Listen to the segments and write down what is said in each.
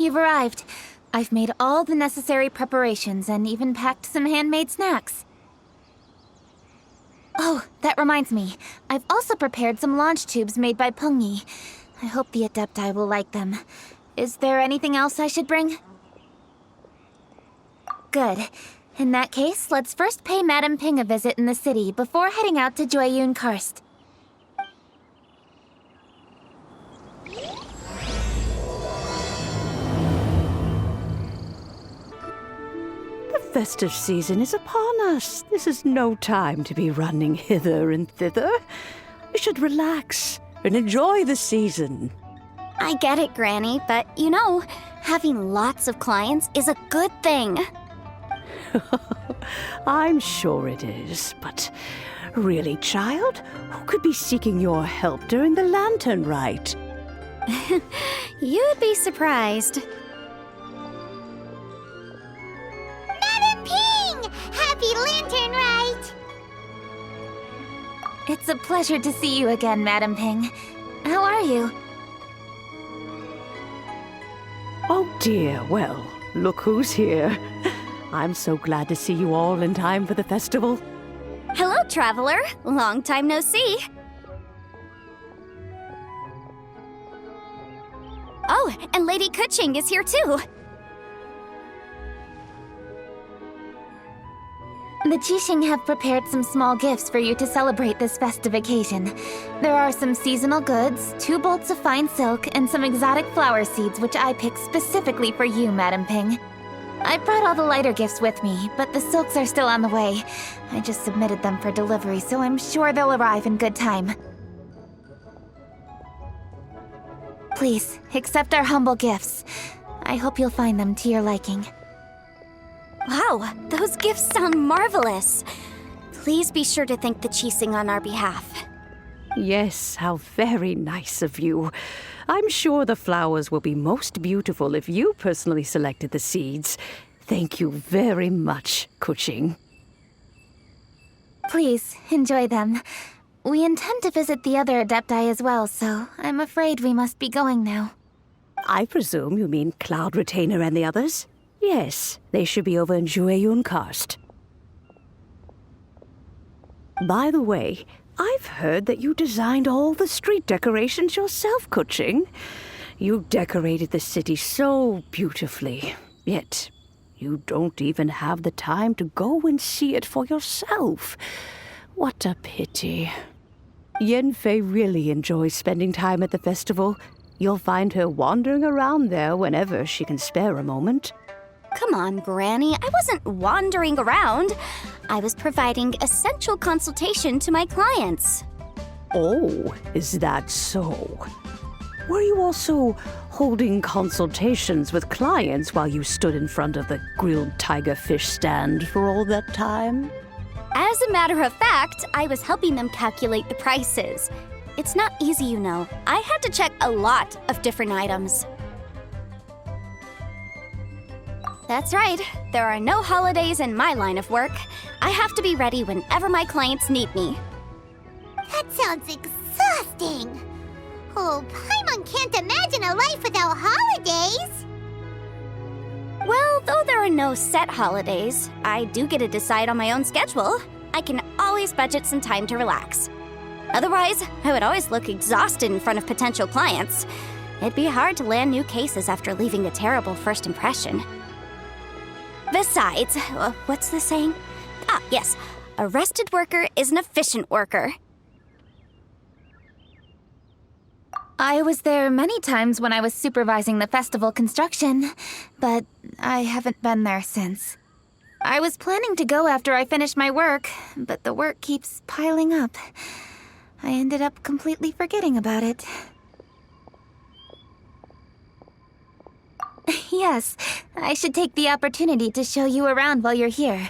you've arrived. I've made all the necessary preparations and even packed some handmade snacks. Oh, that reminds me. I've also prepared some launch tubes made by Pengyi. I hope the Adepti will like them. Is there anything else I should bring? Good. In that case, let's first pay Madam Ping a visit in the city before heading out to Jueyun Karst. The festive season is upon us. This is no time to be running hither and thither. We should relax and enjoy the season. I get it, Granny, but you know, having lots of clients is a good thing. I'm sure it is, but really, child, who could be seeking your help during the lantern rite? You'd be surprised. Madam Ping! Happy lantern rite! It's a pleasure to see you again, Madam Ping. How are you? Oh dear, well, look who's here. I'm so glad to see you all in time for the festival. Hello, traveler. Long time no see. Oh, and Lady Kuching is here too. The Qixing have prepared some small gifts for you to celebrate this festive occasion. There are some seasonal goods, 2 bolts of fine silk, and some exotic flower seeds which I picked specifically for you, Madam Ping. I brought all the lighter gifts with me, but the silks are still on the way. I just submitted them for delivery, so I'm sure they'll arrive in good time. Please, accept our humble gifts. I hope you'll find them to your liking. Wow, those gifts sound marvelous. Please be sure to thank the Qixing on our behalf. Yes, how very nice of you. I'm sure the flowers will be most beautiful if you personally selected the seeds. Thank you very much, Kuching. Please, enjoy them. We intend to visit the other Adepti as well, so I'm afraid we must be going now. I presume you mean Cloud Retainer and the others? Yes, they should be over in Jueyun Karst. By the way, I've heard that you designed all the street decorations yourself, Kuching. You decorated the city so beautifully, yet you don't even have the time to go and see it for yourself. What a pity. Yanfei really enjoys spending time at the festival. You'll find her wandering around there whenever she can spare a moment. Come on, Granny. I wasn't wandering around. I was providing essential consultation to my clients. Oh, is that so? Were you also holding consultations with clients while you stood in front of the grilled tiger fish stand for all that time? As a matter of fact, I was helping them calculate the prices. It's not easy, you know. I had to check a lot of different items. That's right. There are no holidays in my line of work. I have to be ready whenever my clients need me. That sounds exhausting. Oh, Paimon can't imagine a life without holidays. Well, though there are no set holidays, I do get to decide on my own schedule. I can always budget some time to relax. Otherwise, I would always look exhausted in front of potential clients. It'd be hard to land new cases after leaving a terrible first impression. Besides, what's the saying? Ah, yes. A rested worker is an efficient worker. I was there many times when I was supervising the festival construction, but I haven't been there since. I was planning to go after I finished my work, but the work keeps piling up. I ended up completely forgetting about it. Yes, I should take the opportunity to show you around while you're here.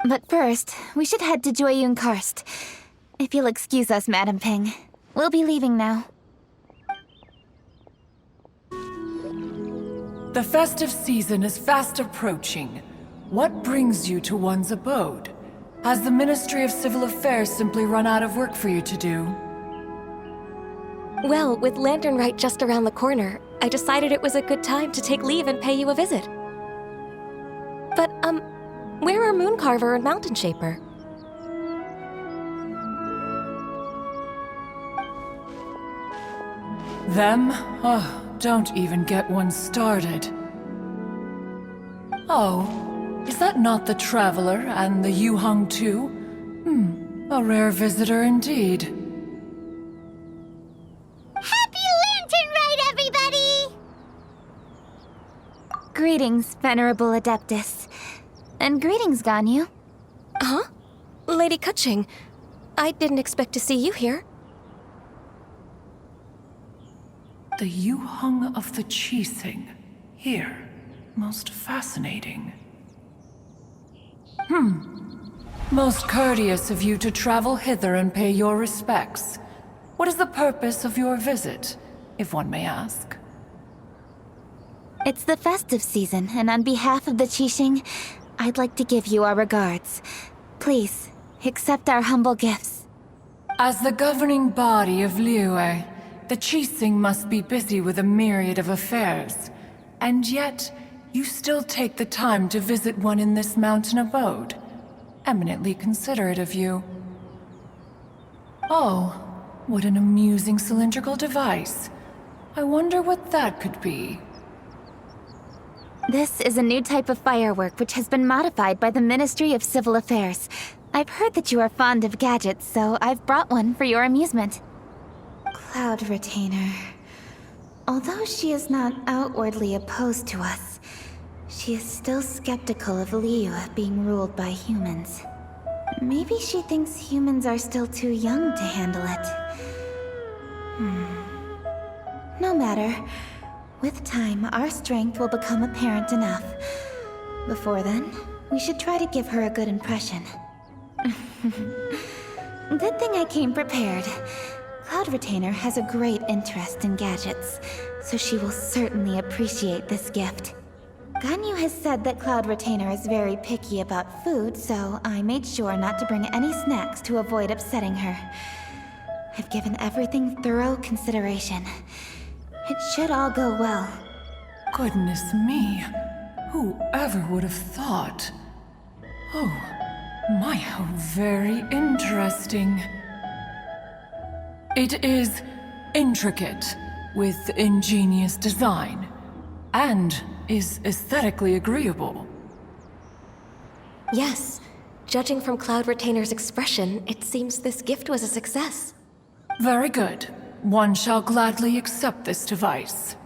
But first, we should head to Jueyun Karst. If you'll excuse us, Madam Ping. We'll be leaving now. The festive season is fast approaching. What brings you to one's abode? Has the Ministry of Civil Affairs simply run out of work for you to do? Well, with Lantern Rite just around the corner, I decided it was a good time to take leave and pay you a visit. But, where are Mooncarver and Mountain Shaper? Them? Oh, don't even get one started. Oh, is that not the Traveler and the Yuheng too? A rare visitor indeed. Happy Lantern Rite, everybody! Greetings, Venerable Adeptus. And greetings, Ganyu. Huh? Lady Keqing, I didn't expect to see you here. The Yuheng of the Qixing. Here. Most fascinating. Most courteous of you to travel hither and pay your respects. What is the purpose of your visit, if one may ask? It's the festive season, and on behalf of the Qixing, I'd like to give you our regards. Please, accept our humble gifts. As the governing body of Liyue, the Qixing must be busy with a myriad of affairs. And yet, you still take the time to visit one in this mountain abode. Eminently considerate of you. Oh, what an amusing cylindrical device. I wonder what that could be. This is a new type of firework which has been modified by the Ministry of Civil Affairs. I've heard that you are fond of gadgets, so I've brought one for your amusement. Cloud Retainer. Although she is not outwardly opposed to us, she is still skeptical of Liyue being ruled by humans. Maybe she thinks humans are still too young to handle it. No matter. With time, our strength will become apparent enough. Before then, we should try to give her a good impression. Good thing I came prepared. Cloud Retainer has a great interest in gadgets, so she will certainly appreciate this gift. Ganyu has said that Cloud Retainer is very picky about food, so I made sure not to bring any snacks to avoid upsetting her. I've given everything thorough consideration. It should all go well. Goodness me. Whoever would have thought? Oh, my, how very interesting. It is intricate, with ingenious design, and is aesthetically agreeable. Yes. Judging from Cloud Retainer's expression, it seems this gift was a success. Very good. One shall gladly accept this device.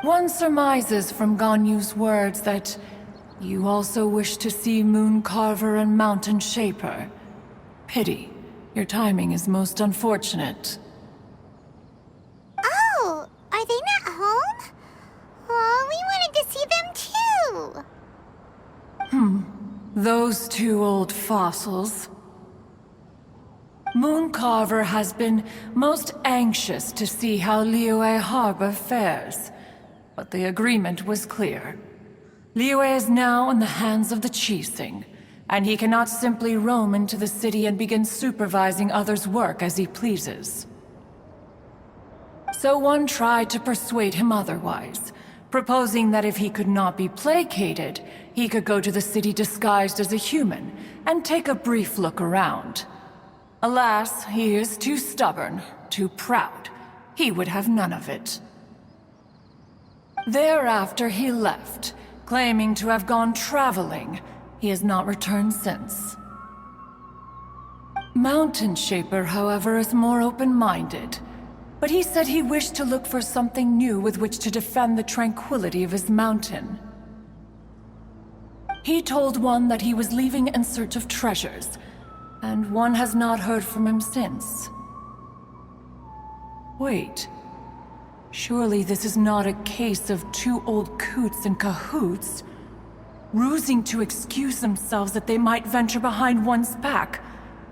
One surmises from Ganyu's words that you also wish to see Mooncarver and Mountain Shaper. Pity. Your timing is most unfortunate. Oh, are they not home? Oh, we wanted to see them too. Those two old fossils. Mooncarver has been most anxious to see how Liyue Harbor fares, but the agreement was clear. Liyue is now in the hands of the Qixing, and he cannot simply roam into the city and begin supervising others' work as he pleases. So one tried to persuade him otherwise, proposing that if he could not be placated, he could go to the city disguised as a human and take a brief look around. Alas, he is too stubborn, too proud. He would have none of it. Thereafter he left, claiming to have gone traveling. He has not returned since. Mountain Shaper, however, is more open-minded. But he said he wished to look for something new with which to defend the tranquility of his mountain. He told one that he was leaving in search of treasures, and one has not heard from him since. Wait. Surely this is not a case of two old coots in cahoots, rusing to excuse themselves that they might venture behind one's back,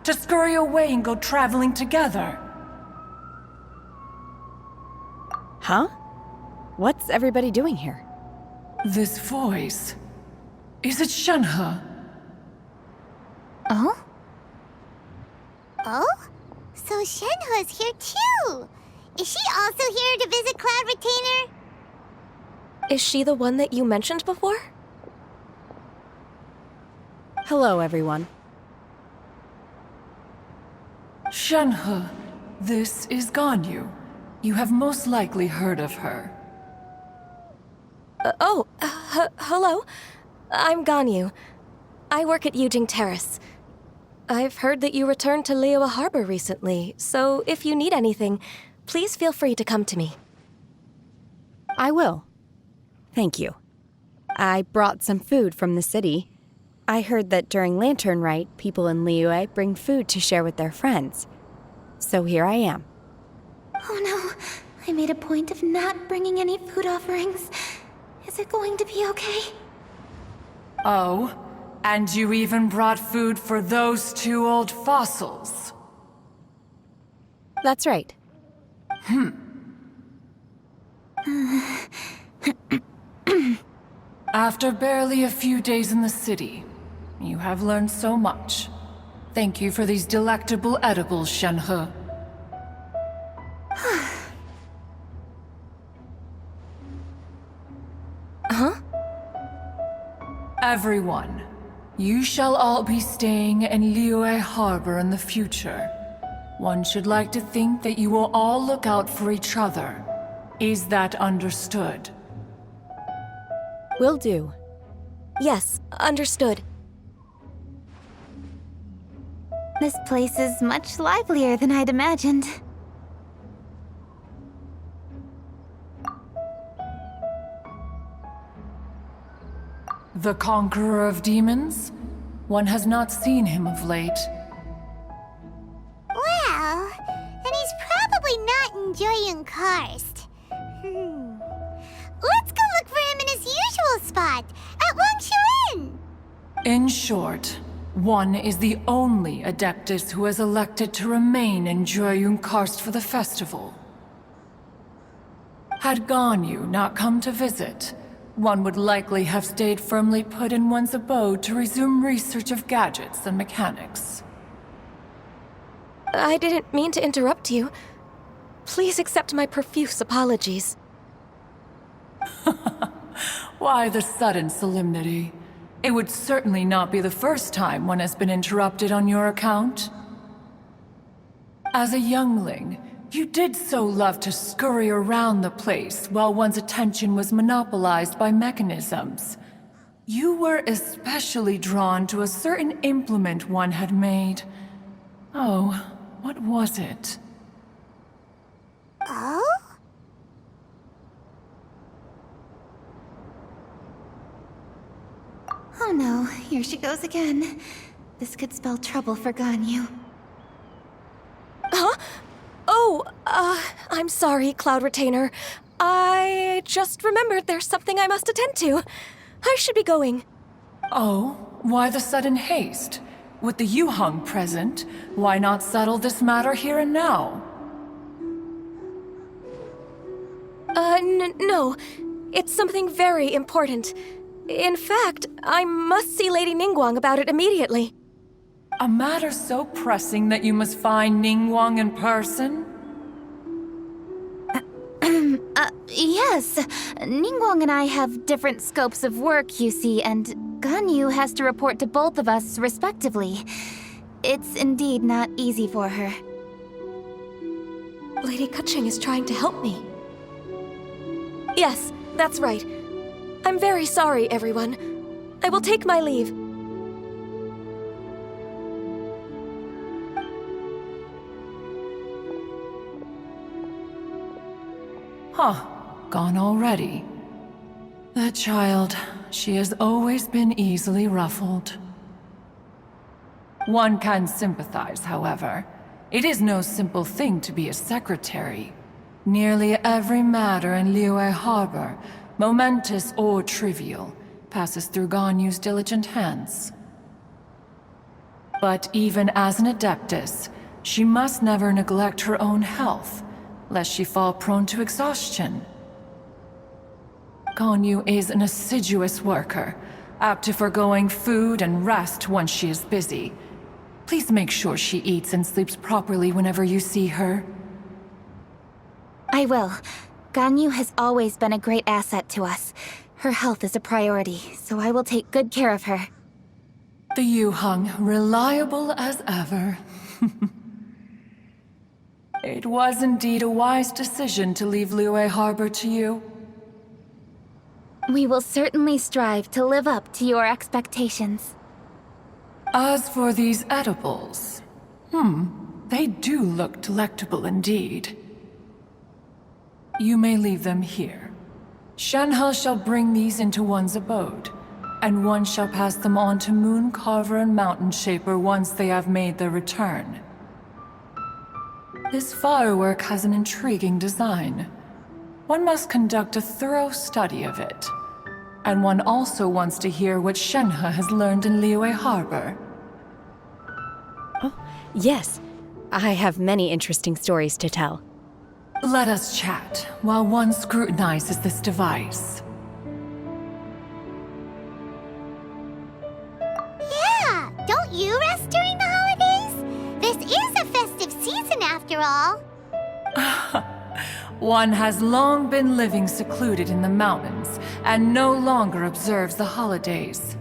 to scurry away and go traveling together. Huh? What's everybody doing here? This voice... Is it Shenhe? Oh? Oh? So Shenhe's here too. Is she also here to visit Cloud Retainer? Is she the one that you mentioned before? Hello, everyone. Shenhe, this is Ganyu. You have most likely heard of her. Hello. I'm Ganyu. I work at Yujing Terrace. I've heard that you returned to Liyue Harbor recently, so if you need anything, please feel free to come to me. I will. Thank you. I brought some food from the city. I heard that during Lantern Rite, people in Liyue bring food to share with their friends. So here I am. Oh no, I made a point of not bringing any food offerings. Is it going to be okay? Oh, and you even brought food for those two old fossils. That's right. After barely a few days in the city, you have learned so much. Thank you for these delectable edibles, Shenhe. Huh? Everyone, you shall all be staying in Liyue Harbor in the future. One should like to think that you will all look out for each other. Is that understood? Will do. Yes, understood. This place is much livelier than I'd imagined. The conqueror of demons? One has not seen him of late. Well, then he's probably not enjoying Karst. Let's go look for him in his usual spot, at Wangshu. In short, one is the only Adeptus who has elected to remain in Joyun Karst for the festival. Had Ganyu not come to visit, one would likely have stayed firmly put in one's abode to resume research of gadgets and mechanics. I didn't mean to interrupt you. Please accept my profuse apologies. Why the sudden solemnity? It would certainly not be the first time one has been interrupted on your account. As a youngling, you did so love to scurry around the place while one's attention was monopolized by mechanisms. You were especially drawn to a certain implement one had made. Oh, what was it? Oh? Oh no, here she goes again. This could spell trouble for Ganyu. Huh? Oh, I'm sorry, Cloud Retainer. I just remembered there's something I must attend to. I should be going. Oh, why the sudden haste? With the Yuheng present, why not settle this matter here and now? No. It's something very important. In fact, I must see Lady Ningguang about it immediately. A matter so pressing that you must find Ningguang in person? Yes. Ningguang and I have different scopes of work, you see, and Ganyu has to report to both of us respectively. It's indeed not easy for her. Lady Keqing is trying to help me. Yes, that's right. I'm very sorry, everyone. I will take my leave. Huh, gone already. That child, she has always been easily ruffled. One can sympathize, however. It is no simple thing to be a secretary. Nearly every matter in Liyue Harbor, momentous or trivial, passes through Ganyu's diligent hands. But even as an Adeptus, she must never neglect her own health, lest she fall prone to exhaustion. Ganyu is an assiduous worker, apt to foregoing food and rest once she is busy. Please make sure she eats and sleeps properly whenever you see her. I will. Ganyu has always been a great asset to us. Her health is a priority, so I will take good care of her. The Yuheng, reliable as ever. It was indeed a wise decision to leave Liyue Harbor to you. We will certainly strive to live up to your expectations. As for these edibles, they do look delectable indeed. You may leave them here. Shenhe shall bring these into one's abode, and one shall pass them on to Moon Carver and Mountain Shaper once they have made their return. This firework has an intriguing design. One must conduct a thorough study of it. And one also wants to hear what Shenhe has learned in Liyue Harbor. Oh, yes. I have many interesting stories to tell. Let us chat while one scrutinizes this device. Yeah, don't you rest during the holidays? This is a festive season after all. One has long been living secluded in the mountains and no longer observes the holidays.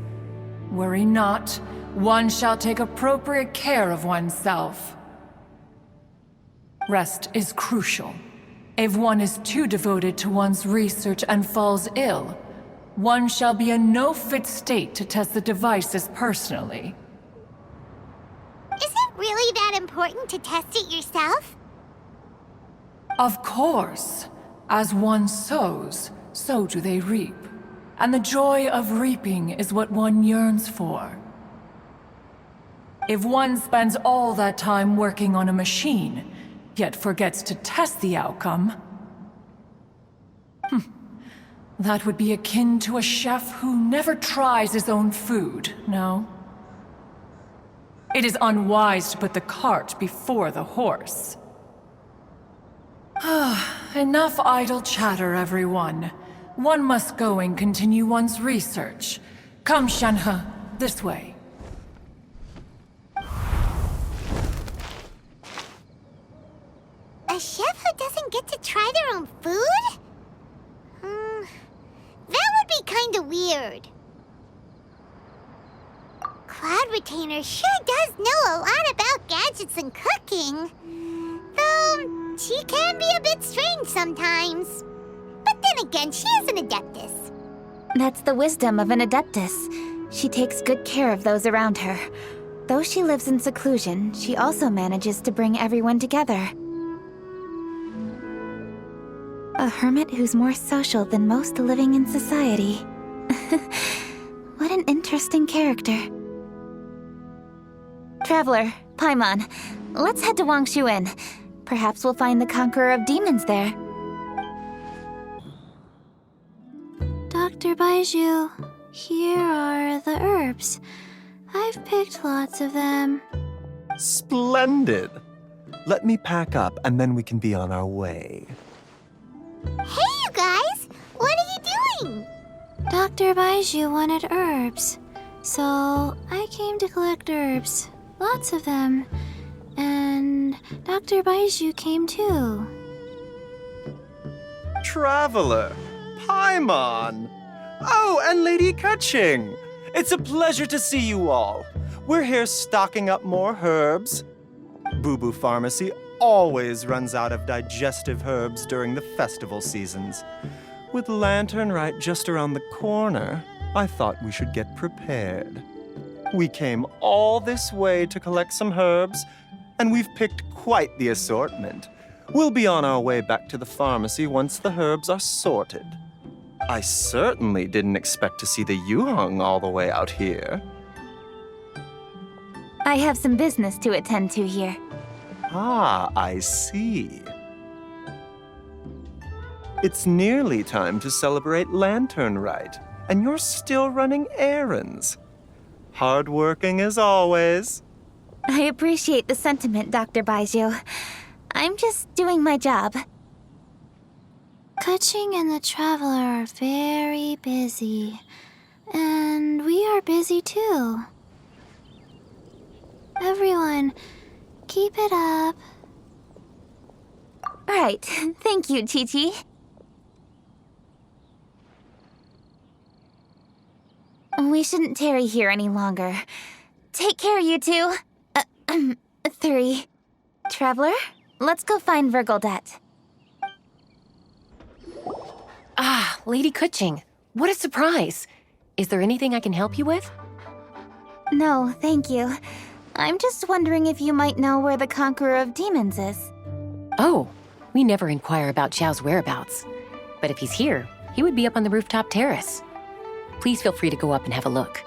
Worry not, one shall take appropriate care of oneself. Rest is crucial. If one is too devoted to one's research and falls ill, one shall be in no fit state to test the devices personally. Is it really that important to test it yourself? Of course. As one sows, so do they reap. And the joy of reaping is what one yearns for. If one spends all that time working on a machine, yet forgets to test the outcome, that would be akin to a chef who never tries his own food, no? It is unwise to put the cart before the horse. Enough idle chatter, everyone. One must go and continue one's research. Come, Shenhe, this way. A chef who doesn't get to try their own food? That would be kinda weird. Cloud Retainer sure does know a lot about gadgets and cooking. Though, she can be a bit strange sometimes. But then again, she is an adeptus. That's the wisdom of an adeptus. She takes good care of those around her. Though she lives in seclusion, she also manages to bring everyone together. A hermit who's more social than most living in society. What an interesting character. Traveler, Paimon, let's head to Wangshu Inn. Perhaps we'll find the Conqueror of Demons there. Dr. Baizhu, here are the herbs. I've picked lots of them. Splendid! Let me pack up and then we can be on our way. Hey, you guys! What are you doing? Dr. Baizhu wanted herbs, so I came to collect herbs. Lots of them. And Dr. Baizhu came too. Traveler! Paimon! Oh, and Lady Kaching! It's a pleasure to see you all. We're here stocking up more herbs. Boo Boo Pharmacy always runs out of digestive herbs during the festival seasons. With Lantern right just around the corner, I thought we should get prepared. We came all this way to collect some herbs, and we've picked quite the assortment. We'll be on our way back to the pharmacy once the herbs are sorted. I certainly didn't expect to see the Yuheng all the way out here. I have some business to attend to here. Ah, I see. It's nearly time to celebrate Lantern Rite, and you're still running errands. Hardworking as always. I appreciate the sentiment, Dr. Baizhu. I'm just doing my job. Kaching and the Traveler are very busy. And we are busy too. Everyone, keep it up. Right. Thank you, Chi-Chi. We shouldn't tarry here any longer. Take care, you two. 3. Traveler, let's go find Goldet. Ah, Lady Kuching. What a surprise. Is there anything I can help you with? No, thank you. I'm just wondering if you might know where the Conqueror of Demons is. Oh, we never inquire about Xiao's whereabouts. But if he's here, he would be up on the rooftop terrace. Please feel free to go up and have a look.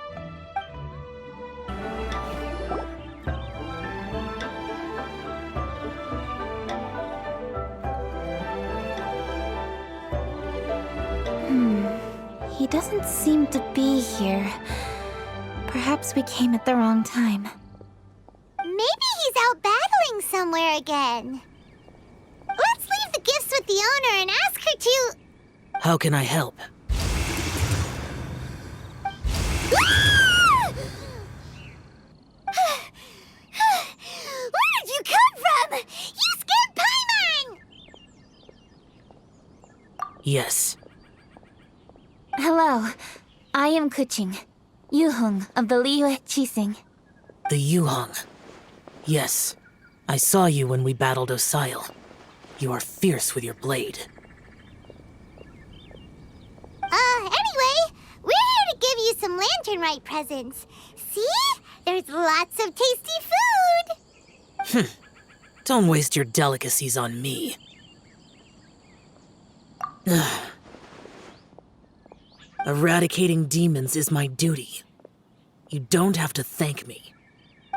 He doesn't seem to be here. Perhaps we came at the wrong time. Maybe he's out battling somewhere again. Let's leave the gifts with the owner and ask her to... How can I help? Where did you come from? You scared Paimon! Yes. Hello, I am Kuching, Yuhung of the Liyue Qixing. The Yuhong. Yes. I saw you when we battled Osile. You are fierce with your blade. Anyway, we're here to give you some lantern-rite presents. See? There's lots of tasty food! Don't waste your delicacies on me. Eradicating demons is my duty. You don't have to thank me.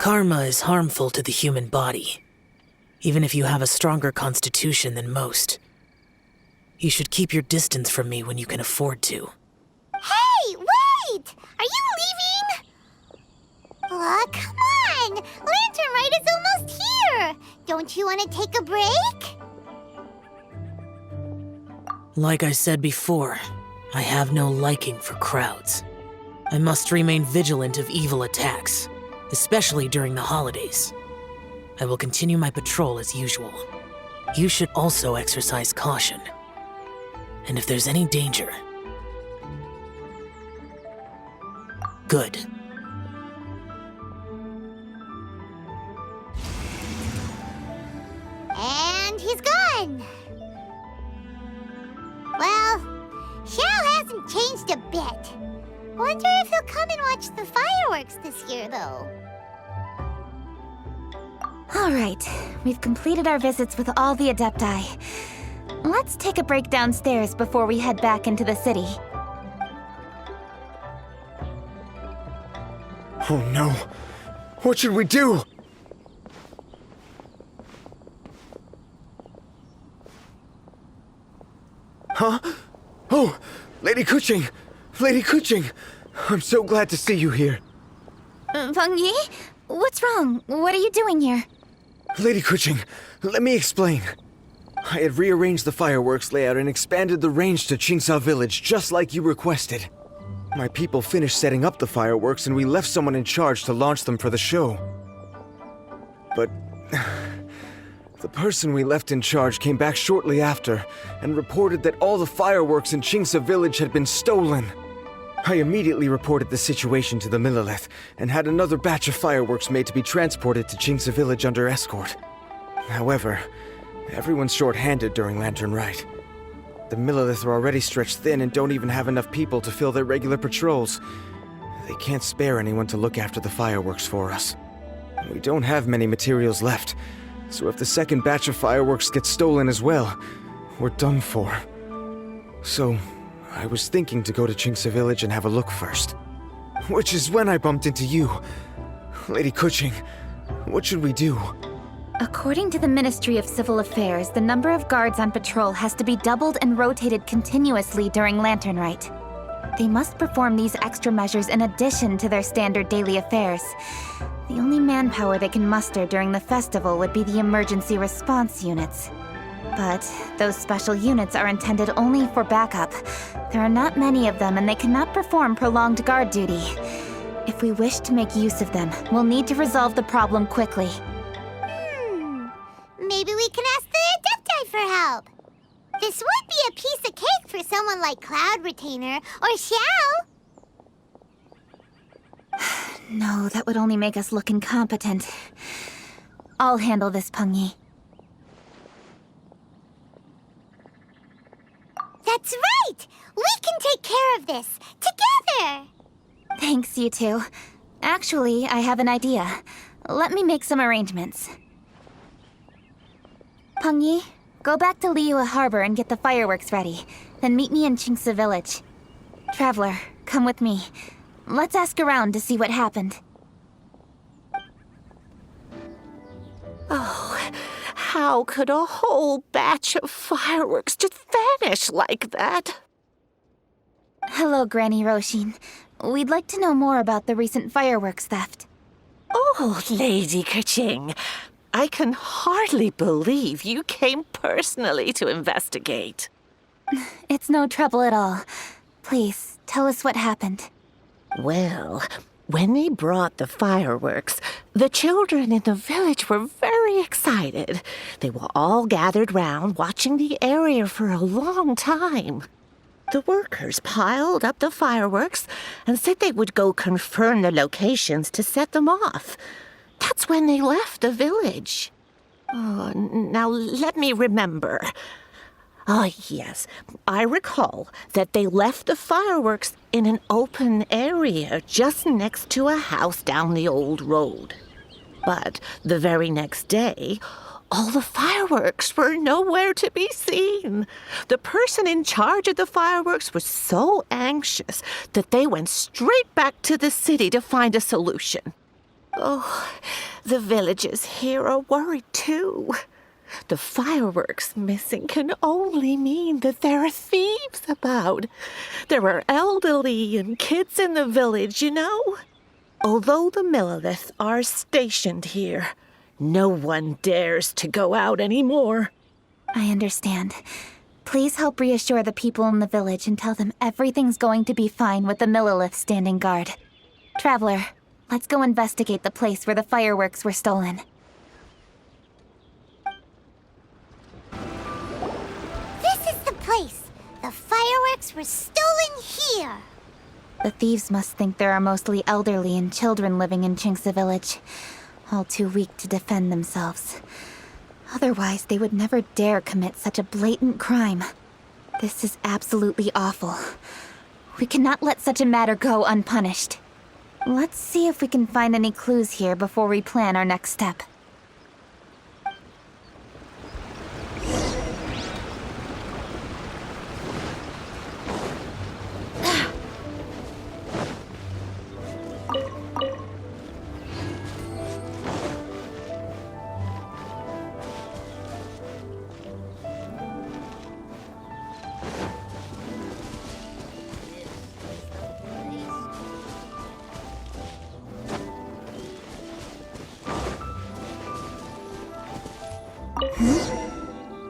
Karma is harmful to the human body, even if you have a stronger constitution than most. You should keep your distance from me when you can afford to. Hey, wait! Are you leaving? Oh, come on! Lantern-rite is almost here! Don't you want to take a break? Like I said before, I have no liking for crowds. I must remain vigilant of evil attacks, especially during the holidays. I will continue my patrol as usual. You should also exercise caution. And if there's any danger... Good. And he's gone! Well, Xiao hasn't changed a bit. Wonder if he'll come and watch the fireworks this year, though. All right, we've completed our visits with all the Adepti. Let's take a break downstairs before we head back into the city. Oh no! What should we do? Huh? Oh! Lady Kuching! Lady Kuching! I'm so glad to see you here. Feng Yi? What's wrong? What are you doing here? Lady Kuching, let me explain. I had rearranged the fireworks layout and expanded the range to Qingsa Village just like you requested. My people finished setting up the fireworks and we left someone in charge to launch them for the show. But... the person we left in charge came back shortly after and reported that all the fireworks in Qingsa Village had been stolen. I immediately reported the situation to the Millelith and had another batch of fireworks made to be transported to Qingsa Village under escort. However, everyone's short-handed during Lantern-rite. The Millelith are already stretched thin and don't even have enough people to fill their regular patrols. They can't spare anyone to look after the fireworks for us. We don't have many materials left, so if the second batch of fireworks gets stolen as well, we're done for. So, I was thinking to go to Qingsa Village and have a look first. Which is when I bumped into you. Lady Kuching, what should we do? According to the Ministry of Civil Affairs, the number of guards on patrol has to be doubled and rotated continuously during Lantern-rite. They must perform these extra measures in addition to their standard daily affairs. The only manpower they can muster during the festival would be the emergency response units. But those special units are intended only for backup. There are not many of them and they cannot perform prolonged guard duty. If we wish to make use of them, we'll need to resolve the problem quickly. Maybe we can ask the Adepti for help. This would be a piece of cake for someone like Cloud Retainer or Xiao. No, that would only make us look incompetent. I'll handle this, Pengyi. That's right! We can take care of this, together! Thanks, you two. Actually, I have an idea. Let me make some arrangements. Pengyi, go back to Liyue Harbor and get the fireworks ready. Then meet me in Qingce Village. Traveler, come with me. Let's ask around to see what happened. Oh, how could a whole batch of fireworks just vanish like that? Hello, Granny Roshin. We'd like to know more about the recent fireworks theft. Oh, Lady Kaching, I can hardly believe you came personally to investigate. It's no trouble at all. Please, tell us what happened. Well, when they brought the fireworks, the children in the village were very excited. They were all gathered round, watching the area for a long time. The workers piled up the fireworks and said they would go confirm the locations to set them off. That's when they left the village. Oh, now let me remember. Ah, yes, I recall that they left the fireworks in an open area just next to a house down the old road. But the very next day, all the fireworks were nowhere to be seen. The person in charge of the fireworks was so anxious that they went straight back to the city to find a solution. Oh, the villagers here are worried too. The fireworks missing can only mean that there are thieves about. There are elderly and kids in the village, you know. Although the Millelith are stationed here, no one dares to go out anymore. I understand. Please help reassure the people in the village and tell them everything's going to be fine with the Millelith standing guard. Traveler, let's go investigate the place where the fireworks were stolen. Place. The fireworks were stolen here. The thieves must think there are mostly elderly and children living in Qingce Village, all too weak to defend themselves. Otherwise, they would never dare commit such a blatant crime. This is absolutely awful. We cannot let such a matter go unpunished. Let's see if we can find any clues here before we plan our next step.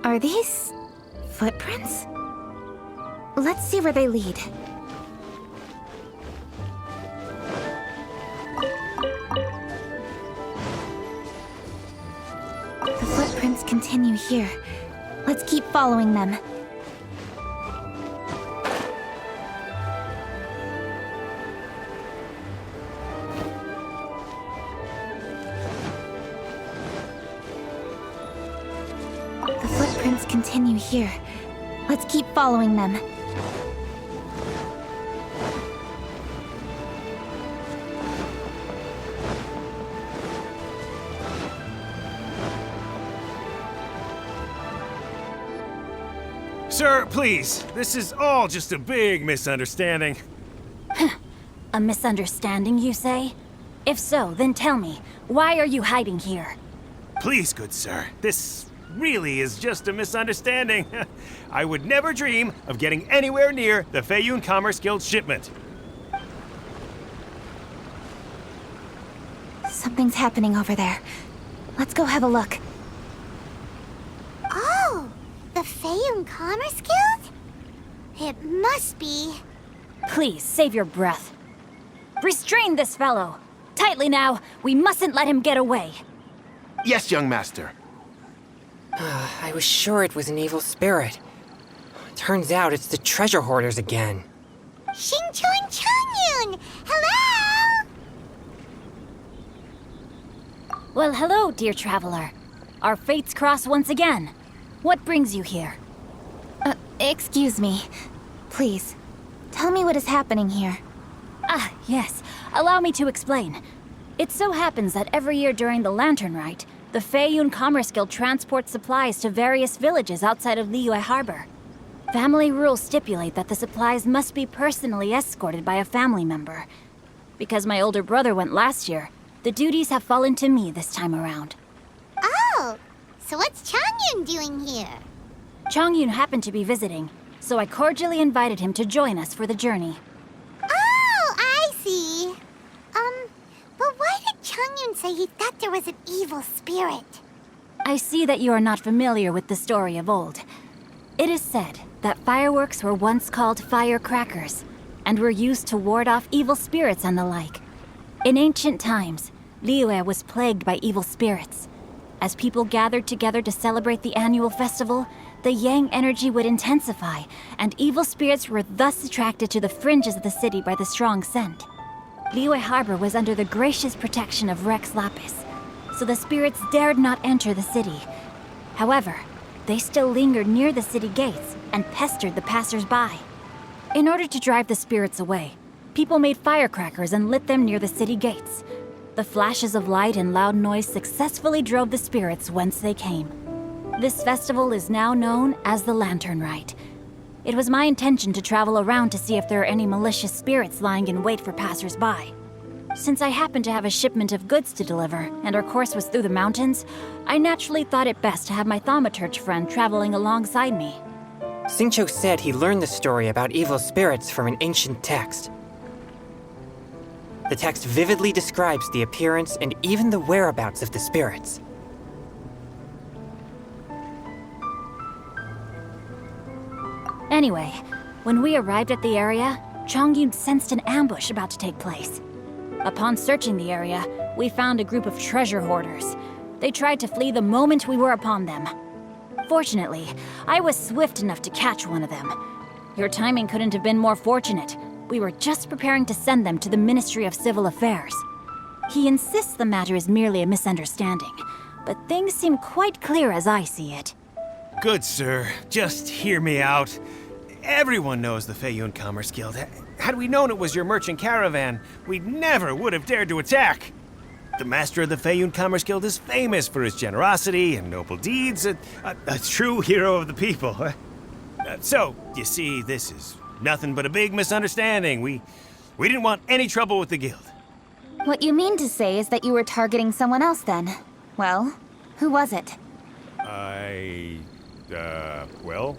Are these footprints? Let's see where they lead. The footprints continue here. Let's keep following them. Continue here. Let's keep following them. Sir, please. This is all just a big misunderstanding. A misunderstanding, you say? If so, then tell me, why are you hiding here? Please, good sir. This really is just a misunderstanding. I would never dream of getting anywhere near the Feiyun Commerce Guild shipment. Something's happening over there. Let's go have a look. Oh, the Feiyun Commerce Guild? It must be... Please, save your breath. Restrain this fellow! Tightly now, we mustn't let him get away. Yes, young master. I was sure it was an evil spirit. Turns out it's the treasure hoarders again. Xingqiu and Changyun! Hello! Well, hello, dear traveler. Our fates cross once again. What brings you here? Excuse me. Please, tell me what is happening here. Ah, yes. Allow me to explain. It so happens that every year during the Lantern Rite, the Feiyun Commerce Guild transports supplies to various villages outside of Liyue Harbor. Family rules stipulate that the supplies must be personally escorted by a family member. Because my older brother went last year, the duties have fallen to me this time around. Oh, so what's Changyun doing here? Changyun happened to be visiting, so I cordially invited him to join us for the journey. Oh, I see. But why did Changyun say he thought there was an evil spirit? I see that you are not familiar with the story of old. It is said that fireworks were once called firecrackers, and were used to ward off evil spirits and the like. In ancient times, Liyue was plagued by evil spirits. As people gathered together to celebrate the annual festival, the yang energy would intensify, and evil spirits were thus attracted to the fringes of the city by the strong scent. Liyue Harbor was under the gracious protection of Rex Lapis, so the spirits dared not enter the city. However, they still lingered near the city gates and pestered the passers-by. In order to drive the spirits away, people made firecrackers and lit them near the city gates. The flashes of light and loud noise successfully drove the spirits whence they came. This festival is now known as the Lantern Rite. It was my intention to travel around to see if there are any malicious spirits lying in wait for passers-by. Since I happened to have a shipment of goods to deliver, and our course was through the mountains, I naturally thought it best to have my thaumaturge friend traveling alongside me. Xingqiu said he learned the story about evil spirits from an ancient text. The text vividly describes the appearance and even the whereabouts of the spirits. Anyway, when we arrived at the area, Changyun sensed an ambush about to take place. Upon searching the area, we found a group of treasure hoarders. They tried to flee the moment we were upon them. Fortunately, I was swift enough to catch one of them. Your timing couldn't have been more fortunate. We were just preparing to send them to the Ministry of Civil Affairs. He insists the matter is merely a misunderstanding, but things seem quite clear as I see it. Good sir, just hear me out. Everyone knows the Feiyun Commerce Guild. Had we known it was your merchant caravan, we never would have dared to attack. The master of the Feiyun Commerce Guild is famous for his generosity and noble deeds, a true hero of the people. So, you see, this is nothing but a big misunderstanding. We didn't want any trouble with the guild. What you mean to say is that you were targeting someone else then? Well, who was it? Well,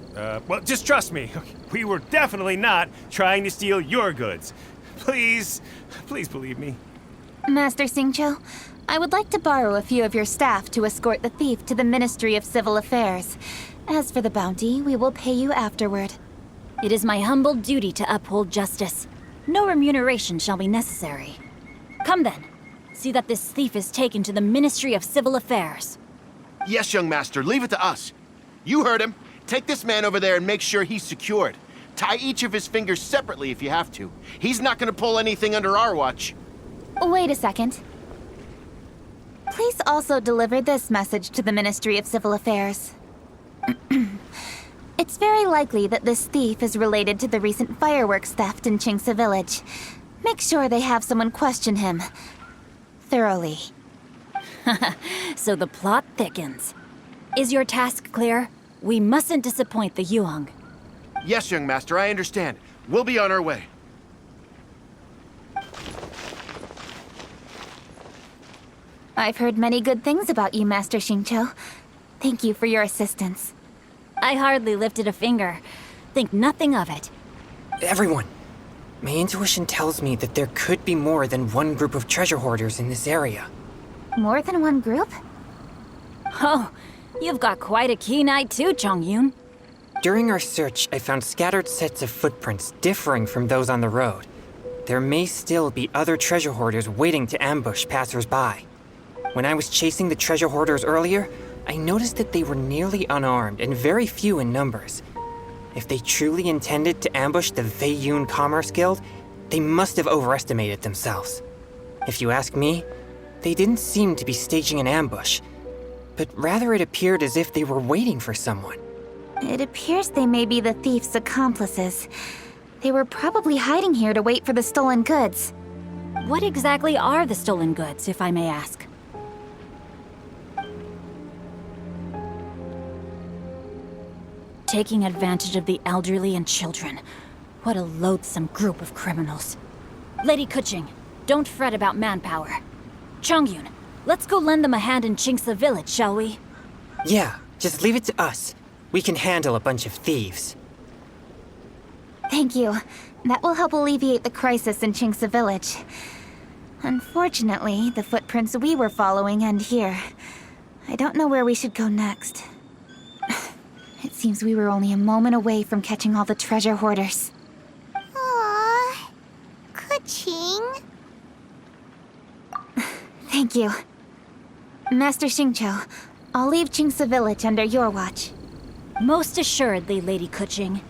just trust me. We were definitely not trying to steal your goods. Please believe me. Master Xingqiu, I would like to borrow a few of your staff to escort the thief to the Ministry of Civil Affairs. As for the bounty, we will pay you afterward. It is my humble duty to uphold justice. No remuneration shall be necessary. Come then, see that this thief is taken to the Ministry of Civil Affairs. Yes, young master, leave it to us. You heard him. Take this man over there and make sure he's secured. Tie each of his fingers separately if you have to. He's not gonna pull anything under our watch. Wait a second. Please also deliver this message to the Ministry of Civil Affairs. It's very likely that this thief is related to the recent fireworks theft in Qingce Village. Make sure they have someone question him thoroughly. So the plot thickens. Is your task clear? We mustn't disappoint the Yuang. Yes, young master, I understand. We'll be on our way. I've heard many good things about you, Master Xingqiu. Thank you for your assistance. I hardly lifted a finger. Think nothing of it. Everyone, my intuition tells me that there could be more than one group of treasure hoarders in this area. More than one group? Oh, you've got quite a keen eye too, Changyun. During our search, I found scattered sets of footprints differing from those on the road. there may still be other treasure hoarders waiting to ambush passers-by. When I was chasing the treasure hoarders earlier, I noticed that they were nearly unarmed and very few in numbers. If they truly intended to ambush the Feiyun Commerce Guild, they must have overestimated themselves. If you ask me, they didn't seem to be staging an ambush, but rather it appeared as if they were waiting for someone. It appears they may be the thief's accomplices. They were probably hiding here to wait for the stolen goods. What exactly are the stolen goods, if I may ask? Taking advantage of the elderly and children. What a loathsome group of criminals. Lady Kuching, don't fret about manpower. Chongyun, let's go lend them a hand in Chintzé village, shall we? Yeah, just leave it to us. We can handle a bunch of thieves. Thank you. That will help alleviate the crisis in Chintzé village. Unfortunately, the footprints we were following end here. I don't know where we should go next. It seems we were only a moment away from catching all the treasure hoarders. Aww. Kuching. Thank you. Master Xingqiu, I'll leave Chintzé village under your watch. Most assuredly, Lady Kuching.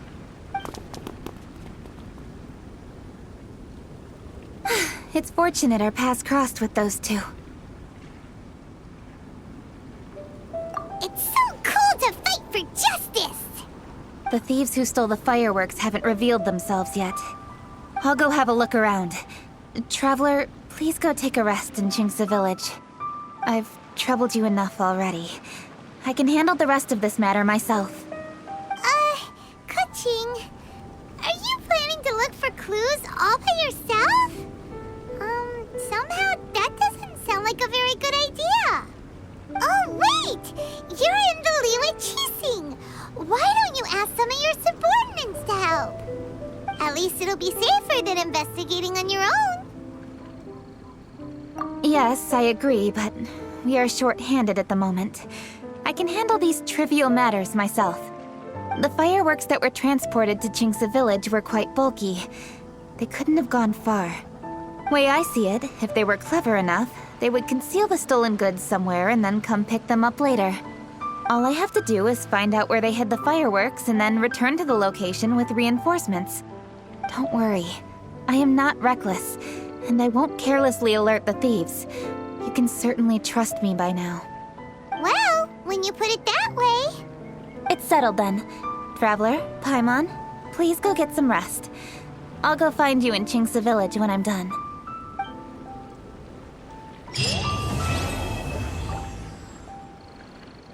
It's fortunate our paths crossed with those two. It's so cool to fight for justice! The thieves who stole the fireworks haven't revealed themselves yet. I'll go have a look around. Traveler, please go take a rest in Chintzé village. I've troubled you enough already. I can handle the rest of this matter myself. Kuching, are you planning to look for clues all by yourself? Somehow that doesn't sound like a very good idea. Oh, wait! You're in the Liyue Qixing. Why don't you ask some of your subordinates to help? At least it'll be safer than investigating on your own. Yes, I agree, but we are short-handed at the moment. I can handle these trivial matters myself. The fireworks that were transported to Chintzé village were quite bulky. They couldn't have gone far. Way I see it, if they were clever enough, they would conceal the stolen goods somewhere and then come pick them up later. All I have to do is find out where they hid the fireworks and then return to the location with reinforcements. Don't worry, I am not reckless, and I won't carelessly alert the thieves. You can certainly trust me by now. Well, when you put it that way... It's settled then. Traveler, Paimon, please go get some rest. I'll go find you in Chintzé village when I'm done.